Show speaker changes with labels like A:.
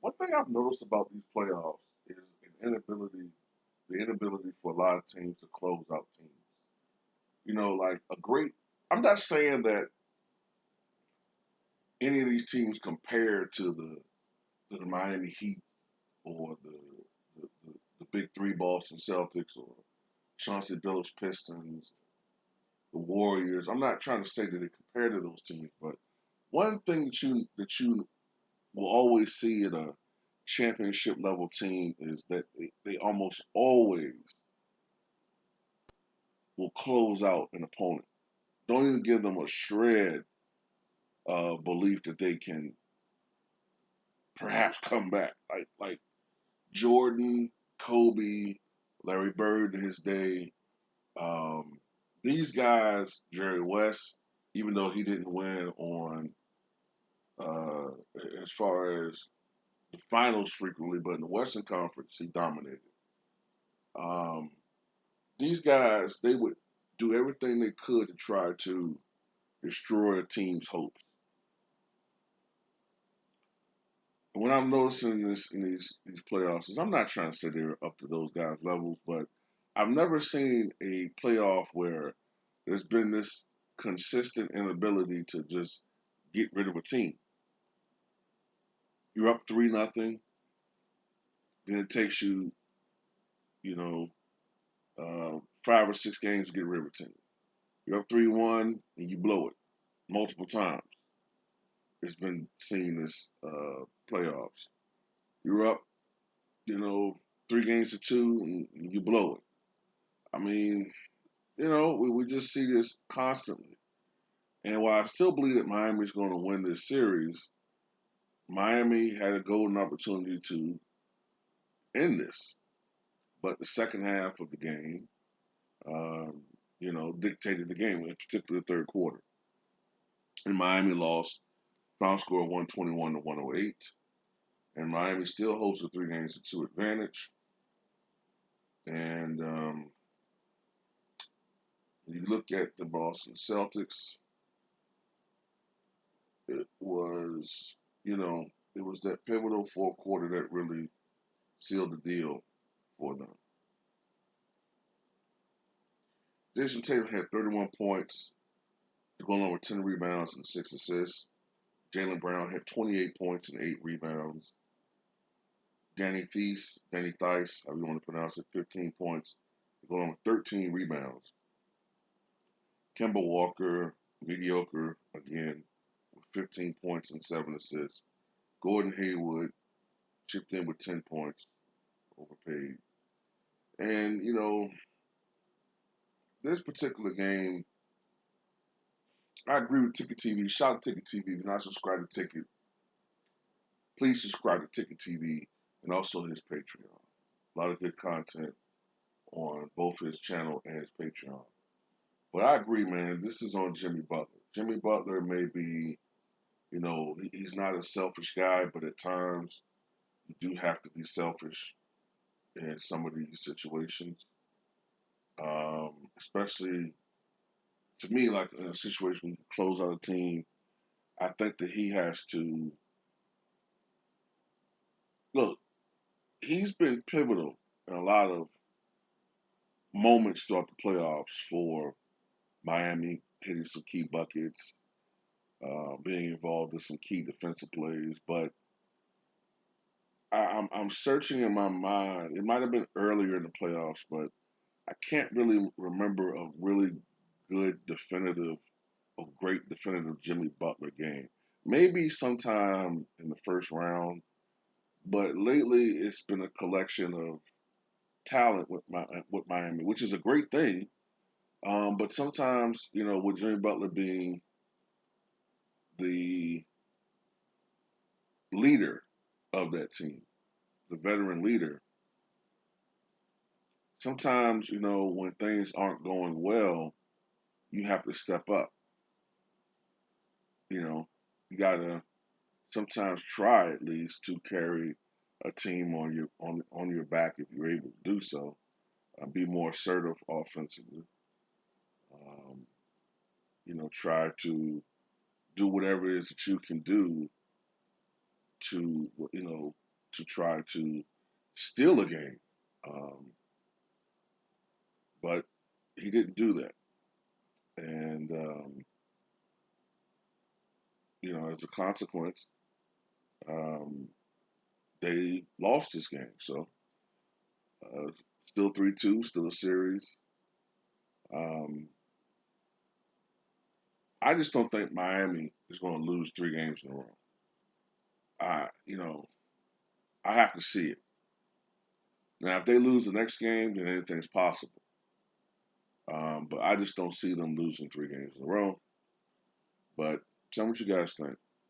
A: One thing I've noticed about these playoffs is the inability for a lot of teams to close out teams. Like a great. I'm not saying that any of these teams compared to the Miami Heat or the big three Boston Celtics or Chauncey Billups Pistons, the Warriors. I'm not trying to say that they compare to those teams, but one thing that you will always see at a championship level team is that they almost always will close out an opponent. Don't even give them a shred of belief that they can perhaps come back. Like Jordan, Kobe, Larry Bird in his day. Um, these guys, Jerry West, even though he didn't win on uh, as far as the finals frequently, but in the Western Conference he dominated. Um, these guys, they would do everything they could to try to destroy a team's hopes. And what I'm noticing in these playoffs is I'm not trying to say they're up to those guys' levels, but I've never seen a playoff where there's been this consistent inability to just get rid of a team. You're up 3-0, then it takes you, you know, 5 or 6 games to get rid of a team. You're up 3-1 and you blow it multiple times. It's been seen this playoffs. You're up, 3 games to 2 and you blow it. I mean, we just see this constantly. And while I still believe that Miami's going to win this series, Miami had a golden opportunity to end this. But the second half of the game, um, dictated the game, in particular the third quarter. And Miami lost, final score 121 to 108. And Miami still holds a 3 games to 2 advantage. And you look at the Boston Celtics, it was, you know, it was that pivotal fourth quarter that really sealed the deal for them. Jason Tatum had 31 points, going on with 10 rebounds and 6 assists. Jaylen Brown had 28 points and 8 rebounds. Danny Thice, however you want to pronounce it, 15 points, going on with 13 rebounds. Kemba Walker, mediocre again, with 15 points and 7 assists. Gordon Hayward chipped in with 10 points, overpaid. And, this particular game, I agree with Ticket TV. Shout out to Ticket TV. If you're not subscribed to Ticket, please subscribe to Ticket TV and also his Patreon. A lot of good content on both his channel and his Patreon. But I agree, man. This is on Jimmy Butler. Jimmy Butler may be, he's not a selfish guy, but at times you do have to be selfish in some of these situations. Especially to me, like in a situation when you close out a team, I think that he has to look. He's been pivotal in a lot of moments throughout the playoffs for Miami, hitting some key buckets, being involved in some key defensive plays. But I'm searching in my mind. It might have been earlier in the playoffs, but I can't really remember a really good definitive, a great definitive Jimmy Butler game. Maybe sometime in the first round, but lately it's been a collection of talent with Miami, which is a great thing. But sometimes, with Jimmy Butler being the leader of that team, the veteran leader, sometimes, when things aren't going well, you have to step up. You know, you gotta sometimes try at least to carry a team on your back if you're able to do so. Be more assertive offensively. Um, try to do whatever it is that you can do to, to try to steal a game. Um, but he didn't do that. And, as a consequence, um, they lost this game. So, uh, still 3-2, still a series. Um, I just don't think Miami is going to lose 3 games in a row. I have to see it. Now, if they lose the next game, then anything's possible. But I just don't see them losing 3 games in a row. But tell me what you guys think.